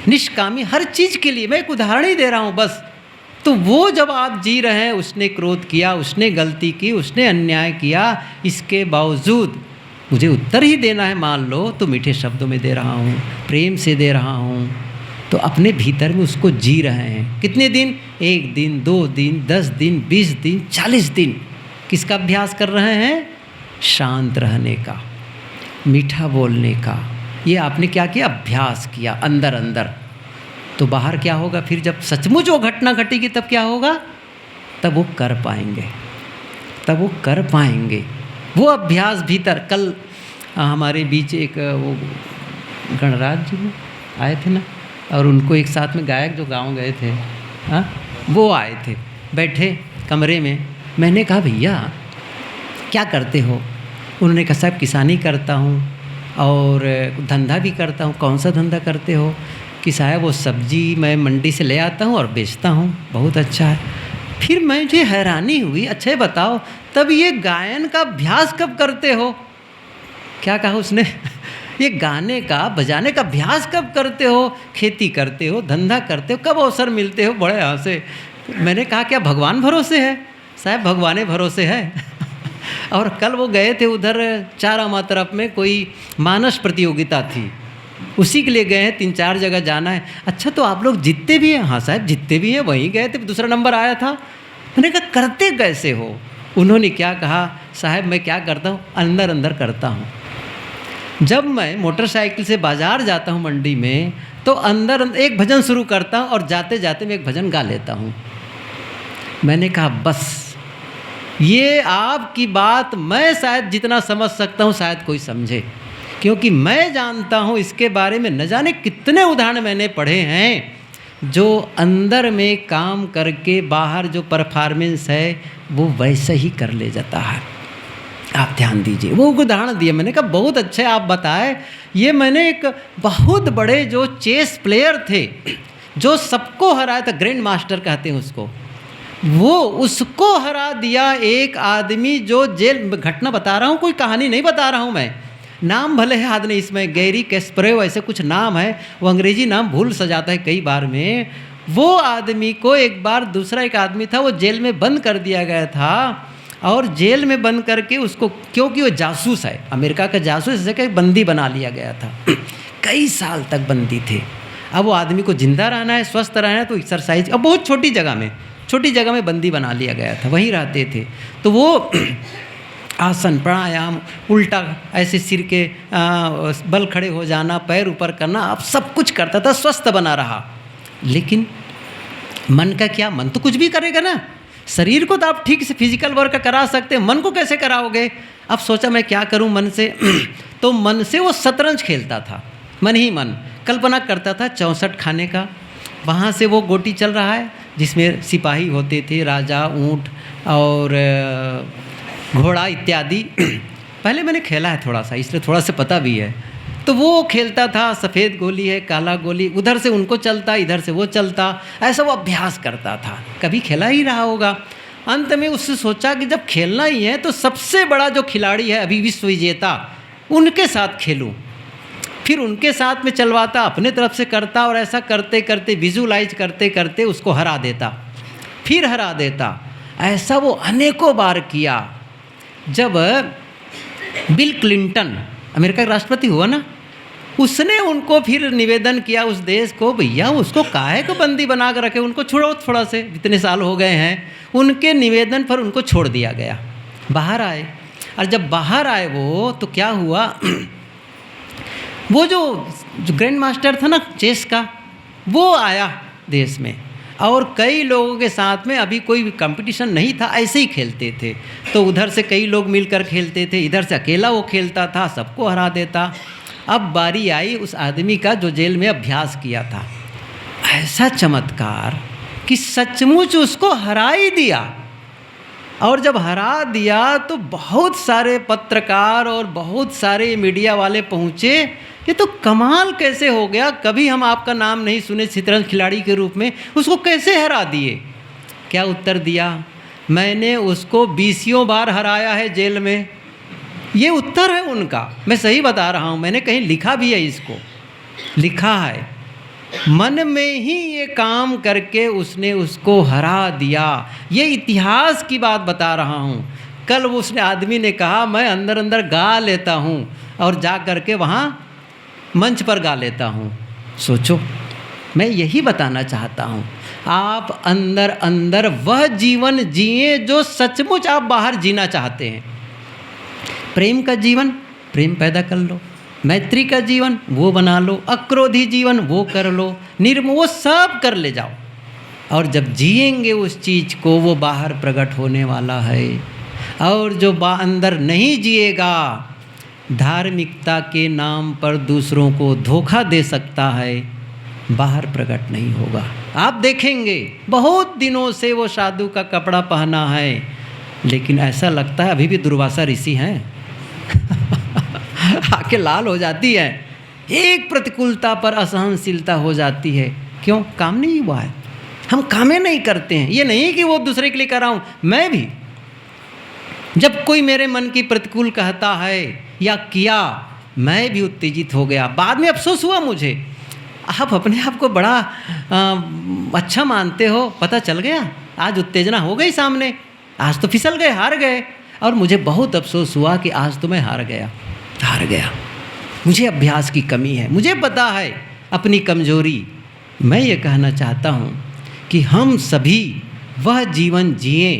निष्कामी, हर चीज़ के लिए मैं एक उदाहरण ही दे रहा हूँ बस। तो वो जब आप जी रहे हैं, उसने क्रोध किया, उसने गलती की, उसने अन्याय किया, इसके बावजूद मुझे उत्तर ही देना है, मान लो तो मीठे शब्दों में दे रहा हूँ, प्रेम से दे रहा हूँ, तो अपने भीतर में उसको जी रहे हैं। कितने दिन? 1 दिन, 2 दिन, 10 दिन, 20 दिन, 40 दिन। किसका अभ्यास कर रहे हैं? शांत रहने का, मीठा बोलने का। ये आपने क्या किया? अभ्यास किया अंदर अंदर। तो बाहर क्या होगा फिर? जब सचमुच वो घटना घटेगी तब क्या होगा? तब वो कर पाएंगे, तब वो कर पाएंगे। वो अभ्यास भीतर। कल हमारे बीच एक वो गणराज जी आए थे ना, और उनको एक साथ में गायक जो गाँव गए थे, हाँ, वो आए थे, बैठे कमरे में। मैंने कहा भैया क्या करते हो? उन्होंने कहा साहब किसानी करता हूँ और धंधा भी करता हूँ। कौन सा धंधा करते हो? कि साहब वो सब्जी मैं मंडी से ले आता हूँ और बेचता हूँ। बहुत अच्छा है। फिर मुझे हैरानी हुई, अच्छा ये बताओ तब ये गायन का अभ्यास कब करते हो? क्या कहा उसने? ये गाने का बजाने का अभ्यास कब करते हो? खेती करते हो, धंधा करते हो, कब अवसर मिलते हो? बड़े हंसे। मैंने कहा क्या भगवान भरोसे है? साहब भगवाने भरोसे है। और कल वो गए थे उधर चारामा तरफ में, कोई मानस प्रतियोगिता थी, उसी के लिए गए हैं। 3-4 जगह जाना है। अच्छा तो आप लोग जीतते भी हैं? हाँ साहब जीतते भी हैं, वहीं गए थे, दूसरा नंबर आया था। मैंने कहा करते कैसे हो? उन्होंने क्या कहा, साहब मैं क्या करता हूँ, अंदर अंदर करता हूँ। जब मैं मोटरसाइकिल से बाज़ार जाता हूँ मंडी में, तो अंदर एक भजन शुरू करता हूँ और जाते जाते मैं एक भजन गा लेता हूँ। मैंने कहा बस ये आपकी बात मैं शायद जितना समझ सकता हूँ शायद कोई समझे, क्योंकि मैं जानता हूँ इसके बारे में न जाने कितने उदाहरण मैंने पढ़े हैं जो अंदर में काम करके बाहर जो परफॉर्मेंस है वो वैसे ही कर ले जाता है। आप ध्यान दीजिए, वो उदाहरण दिए। मैंने कहा बहुत अच्छे आप बताए। ये मैंने एक बहुत बड़े जो चेस प्लेयर थे जो सबको हराया था, ग्रैंड मास्टर कहते हैं उसको, वो उसको हरा दिया एक आदमी जो जेल, घटना बता रहा हूँ, कोई कहानी नहीं बता रहा हूँ मैं। नाम भले है आदमी इसमें, गैरी कैस्परोव ऐसे कुछ नाम है, वो अंग्रेजी नाम भूल सा जाता है कई बार में। वो आदमी को एक बार दूसरा एक आदमी था, वो जेल में बंद कर दिया गया था, और जेल में बंद करके उसको, क्योंकि वो जासूस है, अमेरिका का जासूस, इससे कि बंदी बना लिया गया था। कई साल तक बंदी थे। अब वो आदमी को जिंदा रहना है, स्वस्थ रहना है, तो एक्सरसाइज, अब बहुत छोटी जगह में बंदी बना लिया गया था, वहीं रहते थे। तो वो आसन, प्राणायाम, उल्टा ऐसे सिर के बल खड़े हो जाना, पैर ऊपर करना, अब सब कुछ करता था, स्वस्थ बना रहा। लेकिन मन का क्या? मन तो कुछ भी करेगा ना। शरीर को तो आप ठीक से फिजिकल वर्क करा सकते हैं, मन को कैसे कराओगे? अब सोचा मैं क्या करूं मन से। तो मन से वो शतरंज खेलता था, मन ही मन कल्पना करता था 64 खाने का। वहाँ से वो गोटी चल रहा है जिसमें सिपाही होते थे, राजा, ऊँट और घोड़ा इत्यादि। पहले मैंने खेला है थोड़ा सा, इसलिए थोड़ा सा पता भी है। तो वो खेलता था, सफ़ेद गोली है, काला गोली, उधर से उनको चलता, इधर से वो चलता, ऐसा वो अभ्यास करता था। कभी खेला ही रहा होगा। अंत में उससे सोचा कि जब खेलना ही है तो सबसे बड़ा जो खिलाड़ी है अभी विश्व विजेता, उनके साथ खेलूं। फिर उनके साथ में चलवाता, अपने तरफ से करता, और ऐसा करते करते विजुलाइज करते करते उसको हरा देता, फिर हरा देता। ऐसा वो अनेकों बार किया। जब बिल क्लिंटन अमेरिका का राष्ट्रपति हुआ ना, उसने उनको फिर निवेदन किया उस देश को, भैया उसको काहे को बंदी बना कर रखे, उनको छोड़ो थोड़ा से, इतने साल हो गए हैं। उनके निवेदन पर उनको छोड़ दिया गया, बाहर आए। और जब बाहर आए वो, तो क्या हुआ, वो जो ग्रैंड मास्टर था ना चेस का, वो आया देश में, और कई लोगों के साथ में, अभी कोई कंपटीशन नहीं था, ऐसे ही खेलते थे। तो उधर से कई लोग मिलकर खेलते थे, इधर से अकेला वो खेलता था, सबको हरा देता। अब बारी आई उस आदमी का जो जेल में अभ्यास किया था। ऐसा चमत्कार कि सचमुच उसको हरा ही दिया। और जब हरा दिया तो बहुत सारे पत्रकार और बहुत सारे मीडिया वाले पहुँचे, ये तो कमाल कैसे हो गया, कभी हम आपका नाम नहीं सुने शतरंज खिलाड़ी के रूप में, उसको कैसे हरा दिए। क्या उत्तर दिया, मैंने उसको 20 बार हराया है जेल में। ये उत्तर है उनका, मैं सही बता रहा हूँ, मैंने कहीं लिखा भी है, इसको लिखा है। मन में ही ये काम करके उसने उसको हरा दिया। ये इतिहास की बात बता रहा हूँ। कल उसने आदमी ने कहा मैं अंदर अंदर गा लेता हूँ, और जा कर के वहाँ मंच पर गा लेता हूँ। सोचो, मैं यही बताना चाहता हूँ, आप अंदर अंदर वह जीवन जिए जो सचमुच आप बाहर जीना चाहते हैं। प्रेम का जीवन, प्रेम पैदा कर लो। मैत्री का जीवन वो बना लो। अक्रोधी जीवन वो कर लो। वो सब कर ले जाओ। और जब जिएंगे उस चीज़ को, वो बाहर प्रकट होने वाला है। और जो अंदर नहीं जिएगा, धार्मिकता के नाम पर दूसरों को धोखा दे सकता है, बाहर प्रकट नहीं होगा। आप देखेंगे बहुत दिनों से वो साधु का कपड़ा पहना है, लेकिन ऐसा लगता है अभी भी दुर्वासा ऋषि हैं। आंखें लाल हो जाती है, एक प्रतिकूलता पर असहनशीलता हो जाती है। क्यों? काम नहीं हुआ है। हम कामें नहीं करते हैं। ये नहीं कि वो दूसरे के लिए कर रहा हूँ, मैं भी जब कोई मेरे मन की प्रतिकूल कहता है या किया, मैं भी उत्तेजित हो गया। बाद में अफसोस हुआ मुझे, आप अपने आप को बड़ा अच्छा मानते हो, पता चल गया आज उत्तेजना हो गई सामने, आज तो फिसल गए, हार गए। और मुझे बहुत अफसोस हुआ कि आज तो मैं हार गया। मुझे अभ्यास की कमी है, मुझे पता है अपनी कमजोरी। मैं ये कहना चाहता हूँ कि हम सभी वह जीवन जिए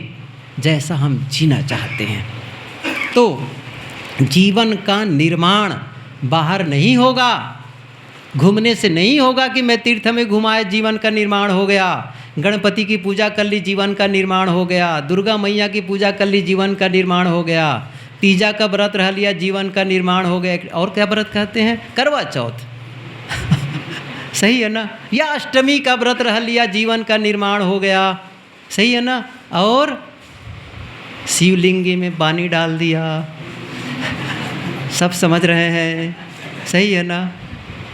जैसा हम जीना चाहते हैं। तो जीवन का निर्माण बाहर नहीं होगा, घूमने से नहीं होगा कि मैं तीर्थ में घुमाए जीवन का निर्माण हो गया, गणपति की पूजा कर ली जीवन का निर्माण हो गया, दुर्गा मैया की पूजा कर ली जीवन का निर्माण हो गया, तीजा का व्रत रह लिया जीवन का निर्माण हो गया। और क्या व्रत कहते हैं? करवा चौथ सही है ना? या अष्टमी का व्रत रह लिया जीवन का निर्माण हो गया, सही है ना? और शिवलिंगी में पानी डाल दिया, सब समझ रहे हैं, सही है ना?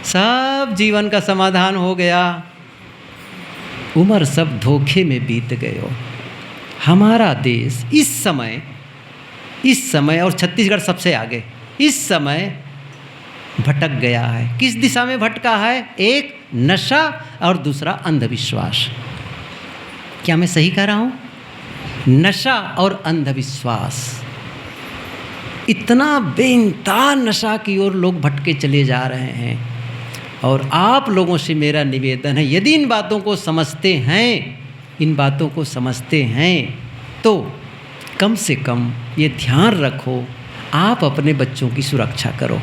सब जीवन का समाधान हो गया। उम्र सब धोखे में बीत गए हो। हमारा देश इस समय और छत्तीसगढ़ सबसे आगे इस समय भटक गया है। किस दिशा में भटका है? एक नशा और दूसरा अंधविश्वास। क्या मैं सही कह रहा हूँ? नशा और अंधविश्वास, इतना बेइंतहा नशा की ओर लोग भटके चले जा रहे हैं। और आप लोगों से मेरा निवेदन है, यदि इन बातों को समझते हैं तो कम से कम ये ध्यान रखो, आप अपने बच्चों की सुरक्षा करो।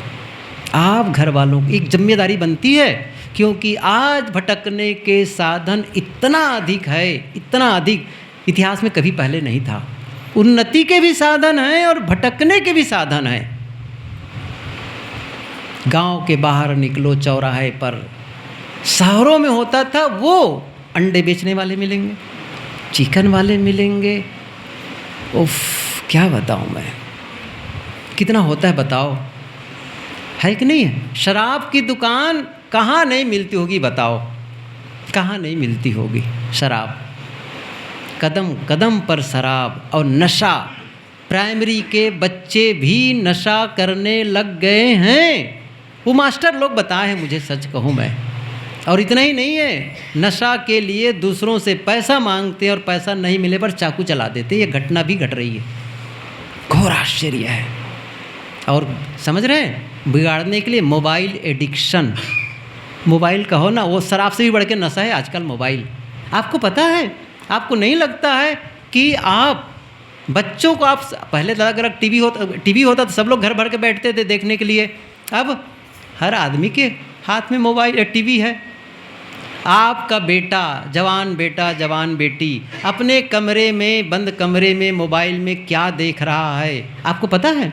आप घर वालों की एक जिम्मेदारी बनती है, क्योंकि आज भटकने के साधन इतना अधिक है, इतना अधिक, इतिहास में कभी पहले नहीं था। उन्नति के भी साधन हैं और भटकने के भी साधन हैं। गांव के बाहर निकलो चौराहे पर, शहरों में होता था वो अंडे बेचने वाले मिलेंगे, चिकन वाले मिलेंगे। उफ, क्या बताऊं मैं, कितना होता है बताओ, है कि नहीं है? शराब की दुकान कहाँ नहीं मिलती होगी बताओ, कहाँ नहीं मिलती होगी शराब? कदम कदम पर शराब और नशा। प्राइमरी के बच्चे भी नशा करने लग गए हैं। वो मास्टर लोग बताए हैं मुझे, सच कहूँ मैं। और इतना ही नहीं है, नशा के लिए दूसरों से पैसा मांगते और पैसा नहीं मिले पर चाकू चला देते। ये घटना भी घट रही है, घोर आश्चर्य है। और समझ रहे हैं, बिगाड़ने के लिए मोबाइल एडिक्शन, मोबाइल कहो ना, वो शराब से भी बढ़ के नशा है आजकल मोबाइल। आपको पता है, आपको नहीं लगता है कि आप बच्चों को, आप पहले तो अगर टीवी होता तो सब लोग घर भर के बैठते थे देखने के लिए, अब हर आदमी के हाथ में मोबाइल टीवी है। आपका बेटा, जवान बेटी अपने कमरे में, बंद कमरे में मोबाइल में क्या देख रहा है, आपको पता है?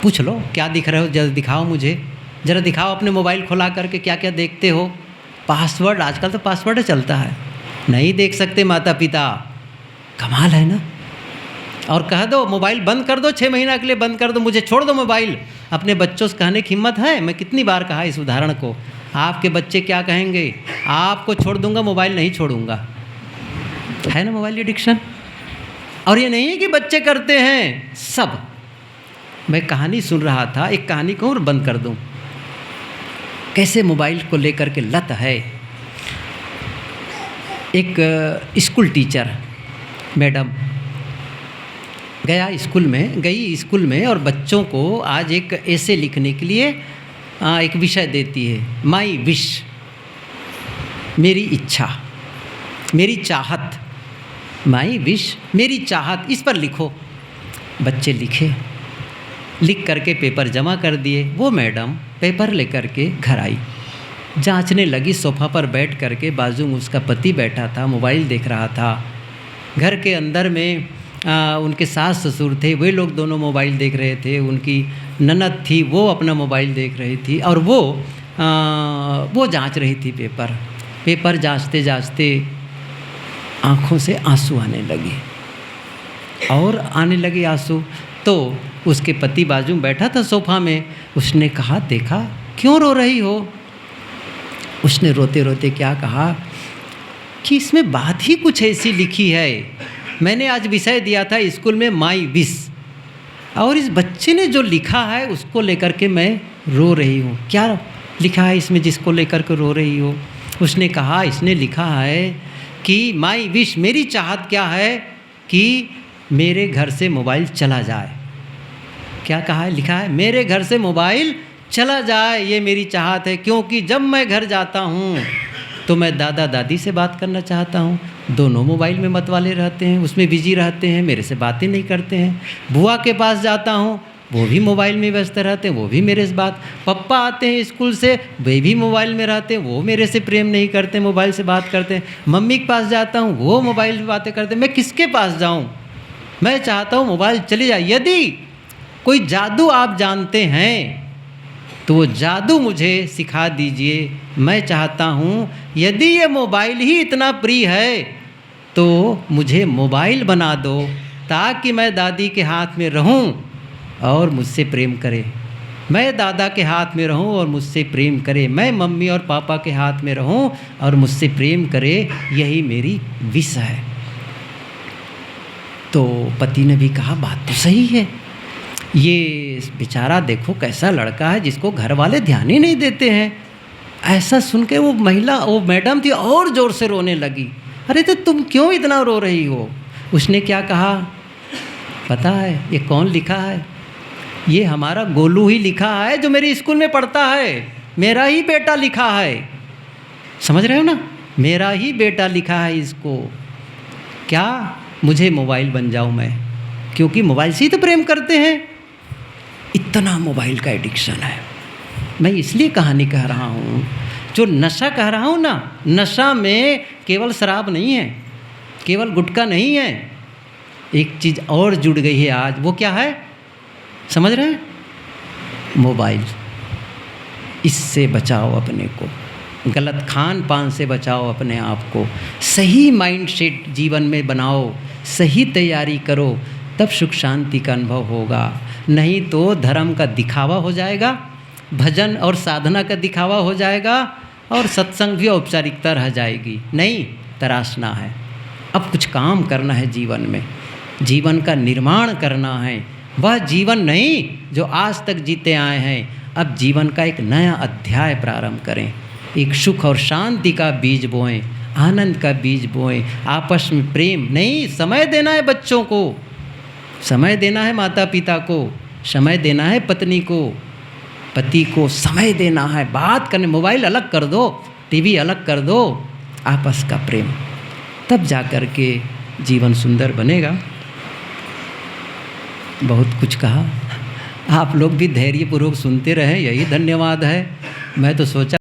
पूछ लो क्या दिख रहे हो, जरा दिखाओ मुझे, जरा दिखाओ अपने मोबाइल खुला करके क्या क्या देखते हो। पासवर्ड, आजकल तो पासवर्ड चलता है, नहीं देख सकते माता पिता, कमाल है ना। और कह दो मोबाइल बंद कर दो, 6 महीना के लिए बंद कर दो, मुझे छोड़ दो मोबाइल। अपने बच्चों से कहने की हिम्मत है? मैं कितनी बार कहा इस उदाहरण को। आपके बच्चे क्या कहेंगे? आपको छोड़ दूंगा, मोबाइल नहीं छोड़ूंगा। है ना मोबाइल एडिक्शन। और ये नहीं है कि बच्चे करते हैं, सब। मैं कहानी सुन रहा था, एक कहानी कहूँ और बंद कर दूँ, कैसे मोबाइल को लेकर के लत है। एक स्कूल टीचर मैडम गई स्कूल में और बच्चों को आज एक ऐसे लिखने के लिए एक विषय देती है, माई विश, मेरी इच्छा, मेरी चाहत, माई विश मेरी चाहत, इस पर लिखो। बच्चे लिख करके पेपर जमा कर दिए। वो मैडम पेपर लेकर के घर आई, जांचने लगी, सोफ़ा पर बैठ करके, बाजू में उसका पति बैठा था, मोबाइल देख रहा था। घर के अंदर में उनके सास ससुर थे, वे लोग दोनों मोबाइल देख रहे थे। उनकी ननद थी, वो अपना मोबाइल देख रही थी, और वो जांच रही थी पेपर जांचते जांचते आँखों से आंसू आने लगे आंसू। तो उसके पति बाजू में बैठा था सोफ़ा में, उसने कहा, देखा क्यों रो रही हो? उसने रोते रोते क्या कहा कि इसमें बात ही कुछ ऐसी लिखी है, मैंने आज विषय दिया था स्कूल में माई विश, और इस बच्चे ने जो लिखा है उसको लेकर के मैं रो रही हूँ। क्या लिखा है इसमें जिसको लेकर के रो रही हो? उसने कहा, इसने लिखा है कि माई विश, मेरी चाहत क्या है कि मेरे घर से मोबाइल चला जाए। क्या कहा है? लिखा है मेरे घर से मोबाइल चला जाए, ये मेरी चाहत है, क्योंकि जब मैं घर जाता हूँ तो मैं दादा दादी से बात करना चाहता हूँ, दोनों मोबाइल में मतवाले रहते हैं, उसमें बिजी रहते हैं, मेरे से बातें नहीं करते हैं। बुआ के पास जाता हूँ, वो भी मोबाइल में व्यस्त रहते हैं, वो भी मेरे से बात। पप्पा आते हैं स्कूल से, वे भी मोबाइल में रहते हैं, वो मेरे से प्रेम नहीं करते, मोबाइल से बात करते हैं। मम्मी के पास जाता हूँ, वो मोबाइल में बातें करते हैं, मैं किसके पास जाऊँ? मैं चाहता हूँ मोबाइल चली जाए। यदि कोई जादू आप जानते हैं तो वो जादू मुझे सिखा दीजिए। मैं चाहता हूँ यदि ये मोबाइल ही इतना प्रिय है तो मुझे मोबाइल बना दो, ताकि मैं दादी के हाथ में रहूं और मुझसे प्रेम करे, मैं दादा के हाथ में रहूं और मुझसे प्रेम करे, मैं मम्मी और पापा के हाथ में रहूं और मुझसे प्रेम करे, यही मेरी विश है। तो पति ने भी कहा, बात तो सही है, ये बेचारा देखो कैसा लड़का है जिसको घर वाले ध्यान ही नहीं देते हैं। ऐसा सुन के वो मैडम थी और ज़ोर से रोने लगी। अरे तो तुम क्यों इतना रो रही हो? उसने क्या कहा पता है? ये कौन लिखा है? ये हमारा गोलू ही लिखा है, जो मेरे स्कूल में पढ़ता है, मेरा ही बेटा लिखा है। समझ रहे हो ना? मेरा ही बेटा लिखा है इसको। क्या मुझे मोबाइल बन जाऊँ मैं? क्योंकि मोबाइल से ही तो प्रेम करते हैं। इतना मोबाइल का एडिक्शन है। मैं इसलिए कहानी कह रहा हूँ, जो नशा कह रहा हूँ ना, नशा में केवल शराब नहीं है, केवल गुटखा नहीं है, एक चीज़ और जुड़ गई है आज। वो क्या है समझ रहे हैं? मोबाइल। इससे बचाओ अपने को, गलत खान पान से बचाओ अपने आप को, सही माइंड सेट जीवन में बनाओ, सही तैयारी करो, तब सुख शांति का अनुभव होगा। नहीं तो धर्म का दिखावा हो जाएगा, भजन और साधना का दिखावा हो जाएगा, और सत्संग भी औपचारिकता रह जाएगी। नहीं, तराशना है, अब कुछ काम करना है जीवन में, जीवन का निर्माण करना है। वह जीवन नहीं जो आज तक जीते आए हैं, अब जीवन का एक नया अध्याय प्रारंभ करें, एक सुख और शांति का बीज बोएं, आनंद का बीज बोएं, आपस में प्रेम नहीं, समय देना है बच्चों को, समय देना है माता पिता को, समय देना है पत्नी को, पति को समय देना है, बात करने, मोबाइल अलग कर दो, टीवी अलग कर दो, आपस का प्रेम, तब जा कर के जीवन सुंदर बनेगा। बहुत कुछ कहा, आप लोग भी धैर्यपूर्वक सुनते रहें, यही धन्यवाद है। मैं तो सोचा